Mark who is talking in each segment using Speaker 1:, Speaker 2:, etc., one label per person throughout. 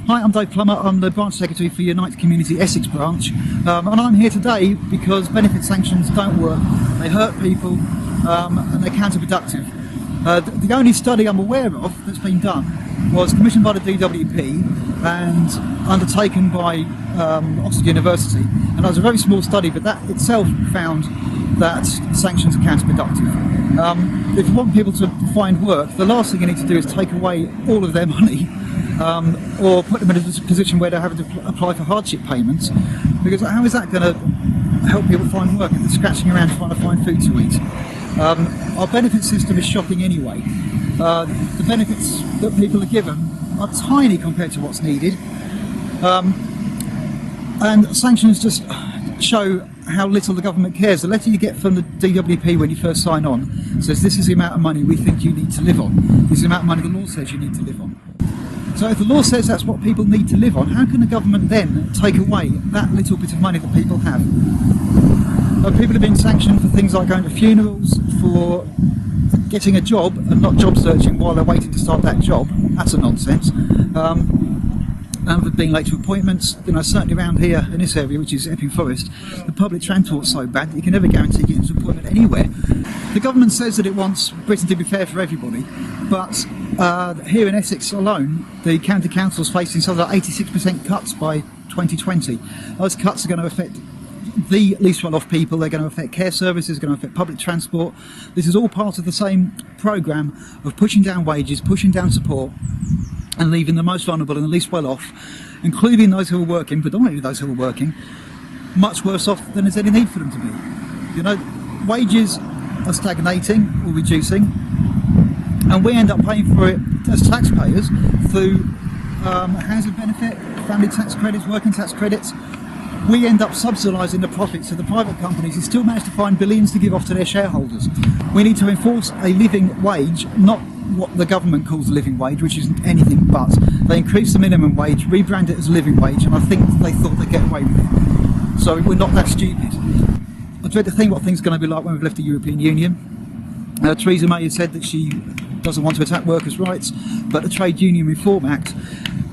Speaker 1: Hi, I'm Dave Plummer. I'm the branch secretary for Unite Community Essex branch, and I'm here today because benefit sanctions don't work. They hurt people and they're counterproductive. The only study I'm aware of that's been done was commissioned by the DWP and undertaken by Oxford University, and that was a very small study, but that itself found that sanctions are counterproductive. If you want people to find work, the last thing you need to do is take away all of their money or put them in a position where they're having to apply for hardship payments, because how is that going to help people find work if they're scratching around trying to find food to eat? Our benefit system is shocking anyway. The benefits that people are given are tiny compared to what's needed, and sanctions just show how little the government cares. The letter you get from the DWP when you first sign on says this is the amount of money we think you need to live on. This is the amount of money the law says you need to live on. So if the law says that's what people need to live on, how can the government then take away that little bit of money that people have? People have been sanctioned for things like going to funerals, for getting a job and not job searching while they're waiting to start that job. That's a nonsense. And for being late to appointments. Certainly around here in this area, which is Epping Forest, the public transport's so bad that you can never guarantee getting to an appointment anywhere. The government says that it wants Britain to be fair for everybody, but here in Essex alone, the county council's facing something like 86% cuts by 2020. Those cuts are going to affect the least well-off people. They're going to affect care services, going to affect public transport. This is all part of the same programme of pushing down wages, pushing down support, and leaving the most vulnerable and the least well-off, including those who are working, predominantly those who are working, much worse off than there's any need for them to be. Wages are stagnating or reducing, and we end up paying for it as taxpayers through housing benefit, family tax credits, working tax credits. We end up subsidising the profits of the private companies who still manage to find billions to give off to their shareholders. We need to enforce a living wage, not what the government calls a living wage, which isn't anything but. They increase the minimum wage, rebrand it as a living wage, and I think they thought they'd get away with it. So we're not that stupid. I dread to think what things are going to be like when we've left the European Union. Theresa May has said that she doesn't want to attack workers' rights, but the Trade Union Reform Act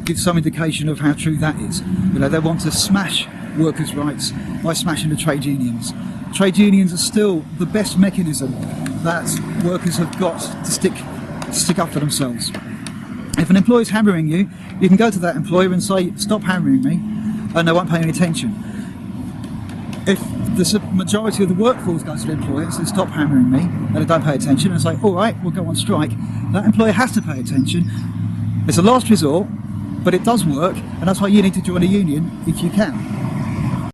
Speaker 1: gives some indication of how true that is. They want to smash workers' rights by smashing the trade unions. Trade unions are still the best mechanism that workers have got to stick up for themselves. If an employer's hammering you, you can go to that employer and say, stop hammering me, and they won't pay any attention. If the majority of the workforce goes to the employer and says, stop hammering me, and they don't pay attention and say, all right, we'll go on strike, that employer has to pay attention. It's a last resort, but it does work, and that's why you need to join a union if you can.